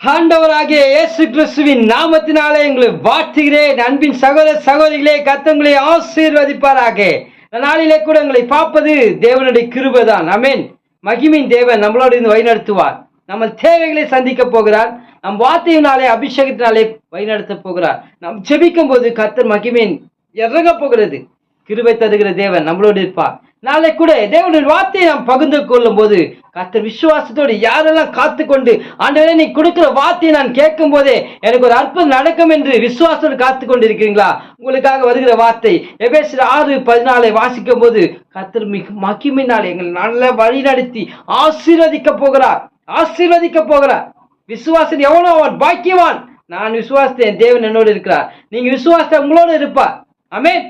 ஆண்டவராகிய இயேசு கிறிஸ்துவின் நாமத்தினாலே உங்களை வாழ்த்துகிறேன். அன்பின் சகோதர சகோதரிகளே, கர்த்தர் உங்களை ஆசீர்வதிப்பாராக. நாளிலே கூட உங்களை பார்ப்பது தேவனுடைய கிருபை தான். ஆமென். மகிமையின் தேவன் நம்மளோடு இருந்து வழிநடத்துவார். நம்ம தேவைகளை சந்திக்க போகிறார். நம் வார்த்தையினாலே அபிஷேகத்தினாலே வழிநடத்த போகிறார். நாம் ஜெபிக்கும் போது கர்த்தர் மகிமையின் இறங்க போகிறது. கிருபை தருகிற தேவன் நம்மளோடு இருப்பார். நாளை கூட தேவனுடைய வார்த்தையை நாம் பகிர்ந்து கொள்ளும் போது கர்த்தர் விசுவாசத்தோடு யாரெல்லாம் காத்து கொண்டு ஆண்டவரே நீ கொடுக்கிற வார்த்தையை நான் கேட்கும் போதே எனக்கு ஒரு அற்புதம் நடக்கும் என்று விசுவாசத்தோடு காத்து கொண்டு இருக்கிறீங்களா? உங்களுக்காக வருகிற வார்த்தை எபேசியர் 6:14 வாசிக்கும் போது கர்த்தர் மகிமையினால் எங்களை நல்ல வழி நடத்தி ஆசீர்வதிக்க போகிறார். விசுவாசன் எவனோ அவன் பாக்கியவான். நான் விசுவாசத்தேன், தேவன் என்னோடு இருக்கிறார். நீங்க விசுவாசத்தை உங்களோடு இருப்பார். ஆமென்.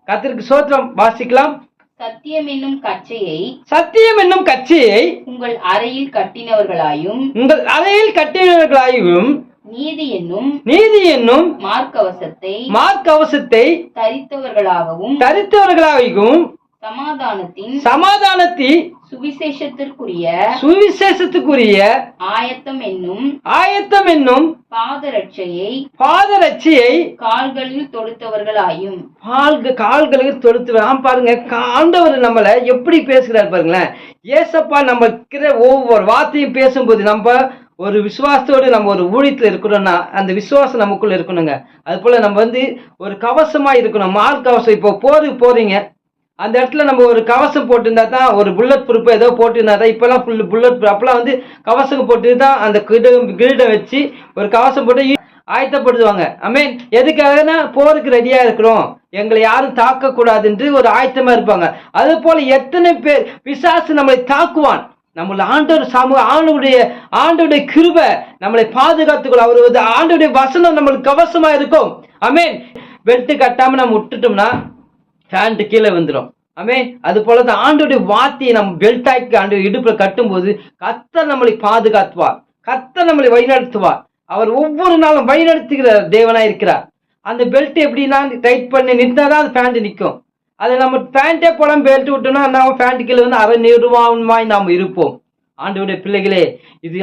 கர்த்தருக்கு ஸ்தோத்திரம். வாசிக்கலாம். சத்தியம் என்னும் கச்சையை உங்கள் அறையில் கட்டினவர்களாயும் நீதி என்னும் மார்க்கவசத்தை தரித்தவர்களாகவும் சமாதானத்தின் சுவிசேஷத்துக்குரிய ஆயத்தம் என்னும் பாதரட்சையை கால்களில் தொடுத்தவர்களாயும் பாருங்க. ஆண்டவர் நம்மள எப்படி பேசுகிறார் பாருங்களேன். ஏசப்பா நம்ம ஒவ்வொரு வார்த்தையும் பேசும்போது நம்ம ஒரு விசுவாசத்தோடு நம்ம ஒரு ஊழியத்தில் இருக்கிறோம்னா அந்த விசுவாசம் நமக்குள்ள இருக்கணுங்க. அது போல நம்ம ஒரு கவசமா இருக்கணும். மால் கவசம். இப்போ போருக்கு போறீங்க, அந்த இடத்துல நம்ம ஒரு கவசம் போட்டிருந்தா தான், ஒரு புல்லட் ப்ரூஃப் ஏதோ போட்டிருந்தா தான். இப்பெல்லாம் ஃபுல் புல்லட் அப்பெல்லாம் கவசம் போட்டு தான் அந்த கிரீடம் வச்சு ஒரு கவசம் போட்டு ஆயத்தப்படுத்துவாங்க. ஆமென். எதுக்காகனா போருக்கு ரெடியா இருக்கிறோம், எங்களை யாரும் தாக்க கூடாதுன்று ஒரு ஆயத்தமா இருப்பாங்க. அது போல எத்தனை பேர் பிசாசு நம்மளை தாக்குவான். நம்மள ஆண்டவருடைய கிருபை நம்மளை பாதுகாத்துக்கொள்ள அவர் ஆண்டவருடைய வசனம் நம்மளுக்கு கவசமா இருக்கும். ஆமென். பெல்ட் கட்டாம நம்ம விட்டுட்டோம்னா பேண்ட் கீழே வந்துடும். ஆமென். அது போலதான் ஆண்டவருடைய வார்த்தையை நம்ம பெல்ட் ஆக்கி ஆண்டு இடுப்புல கட்டும் போது கர்த்தர் நம்மளை பாதுகாத்துவார். கர்த்தர் நம்மளை வழிநடத்துவார். அவர் ஒவ்வொரு நாளும் வழிநடத்துகிற தேவனா இருக்கிறார். அந்த பெல்ட் எப்படின்னா டைட் பண்ணி நிறுத்தாதான் அந்த பேண்ட் நிற்கும். அதை நம்ம பேண்டே போடாம பெல்ட் விட்டோம்னா நம்ம பேண்ட் கீழே அரை நிர்வாணமாய் நாம் இருப்போம். ஆண்டவருடைய பிள்ளைகளே, இது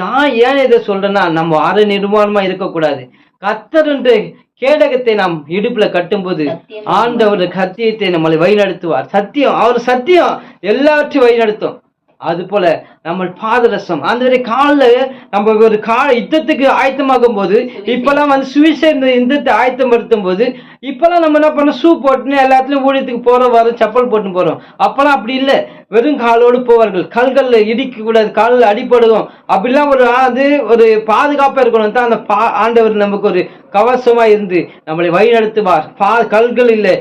ஏன் இதை சொல்றேன்னா நம்ம அரை நிர்வாணமா இருக்கக்கூடாது. கர்த்தர் என்று கேடகத்தை நாம் இடுப்புல கட்டும் போது ஆண்டவர் சத்தியத்தை நம்மளை வழிநடத்துவார். அவர் சத்தியம் எல்லாவற்றையும் வழிநடத்தும். அது போல நம்ம பாதரசம் அந்த காலில் நம்ம ஒரு யுத்தத்துக்கு ஆயத்தமாகும் போது இப்பெல்லாம் சுவிசேஷ யுத்தத்தை ஆயத்தப்படுத்தும் போது இப்பெல்லாம் நம்ம என்ன பண்ணோம், ஷூ போட்டுன்னு எல்லாத்துலயும் ஊழியத்துக்கு போறோம், வரோம், செப்பல் போட்டுன்னு போறோம். அப்பெல்லாம் அப்படி இல்லை, வெறும் காலோடு போவார்கள். கல்கள்ல இடிக்க கூடாது, காலில் அடிப்படுவோம். அப்படிலாம் ஒரு பாதுகாப்பா இருக்கணும் தான் அந்த ஆண்டவர் நமக்கு ஒரு கவசமா இருந்து நம்மளை வழிநடத்துவார். கல்கள் இல்லை,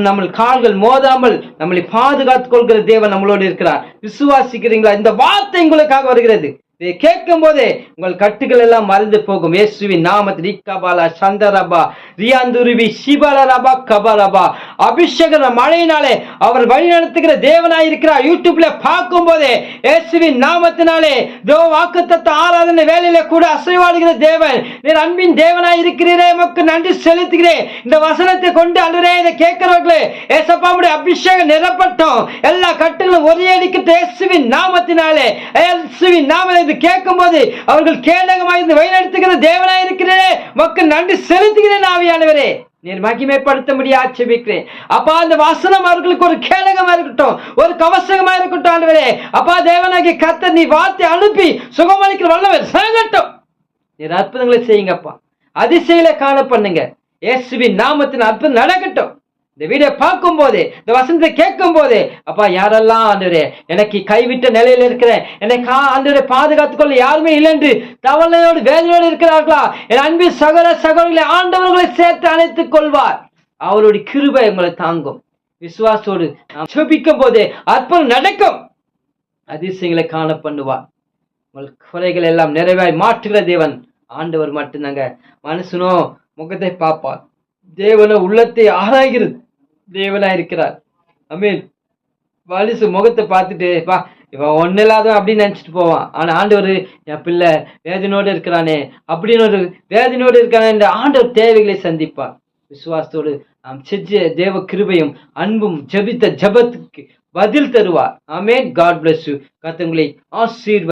நம்ம கால்கள் மோதாமல் நம்மளை பாதுகாத்துக் கொள்கிற தேவன் நம்மளோடு இருக்கிறார். விசுவாசிக்கிறீங்களா? இந்த வார்த்தை உங்களுக்காக வருகிறது. இதை கேட்கும் போதே உங்கள் கட்டுகள் எல்லாம் மறந்து போகும். இயேசுவின் நாமத்தில் இக்கபாலா சந்தரபா ரியாந்துருவி சிபலரபா கபலபா அபிஷேக மழையினாலே அவர் வழி நடத்துகிற தேவனாய் இருக்கிறார். யூடியூப்ல பார்க்கும் போதே இயேசுவின் நாமத்தினாலே வாக்குத்தத்த ஆராதனை வேலையில கூட அசைவாடுகிற தேவன், நீர் அன்பின் தேவனாய் இருக்கிறீரே, உமக்கு நன்றி செலுத்துகிறேன். இந்த வசனத்தை கொண்டு அன்றே இதை கேட்கிறவர்களே, ஏசப்பாவுடைய அபிஷேகம் நிரப்பட்டும். எல்லா கட்டுகளும் ஒரே அடிக்கிட்ட இயேசுவின் நாமத்தினாலே. இயேசுவின் நாம இது கேட்கும் போது அவர்கள் கேடகமாய் வழிநடத்துகிற தேவனாய் இருக்கிறே, மக்கள் நன்றி செலுத்துகிறேன். ஆவியானவரே, நீர் மகிமைப்படுத்த முடியாது ஆட்சேபிக்கிறேன். அப்பா, அந்த வசனம் அவர்களுக்கு ஒரு கேடகமா இருக்கட்டும், ஒரு கவசமா இருக்கட்டும். ஆண்டவரே, அப்பா தேவனாகிய கர்த்தர் நீ வார்த்தை அனுப்பி சுகமளிக்கிற வல்லவர் செய்யட்டும். நீர் அற்புதங்களை செய்யுங்கப்பா, அதிசயங்களை காண பண்ணுங்க. இயேசுவின் நாமத்தின் அற்புதம் நடக்கட்டும். இந்த வீடியோ பார்க்கும் போதே, இந்த வசனத்தை கேட்கும் போதே, அப்பா யாரெல்லாம் ஆண்டவரே எனக்கு கைவிட்ட நிலையில இருக்கிறேன், எனக்கு ஆண்டவரை பாதுகாத்துக்கொள்ள யாருமே இல்லை என்று தவளையோடு வேதனையோடு இருக்கிறார்களா, என் அன்பின் சகோதரர்களை ஆண்டவர்களை சேர்த்து அணைத்துக் கொள்வார். அவருடைய கிருபை உங்களை தாங்கும். விசுவாசோடு ஜெபிக்கும் போதே அற்புதம் நடக்கும். அதிசயங்களை காண பண்ணுவார். உங்கள் குறைகள் எல்லாம் நிறைவாய் மாற்றுகிற தேவன் ஆண்டவர் மட்டும்தாங்க. மனுஷனோ முகத்தை பார்ப்பார், தேவனோ உள்ளத்தை ஆராய்கிறது தேவனா இருக்கிறார். ஆமென். மனுஷ முகத்தை பார்த்துட்டு இவன் ஒன்னும் இல்லாத அப்படின்னு நினைச்சிட்டு போவான். ஆனா ஆண்டவர் என் பிள்ளை வேதனையோடு இருக்கிறானே அப்படின்னு ஒரு வேதனையோடு இருக்கானே என்ற ஆண்டவர் தேவைகளை சந்திப்பார். விசுவாசத்தோடு நாம் செஞ்ச தேவ கிருபையும் அன்பும் ஜெபித்த ஜெபத்துக்கு பதில் தருவார். ஆமென். God bless you. கர்த்தர் உங்களை ஆசீர்வதிப்பார்.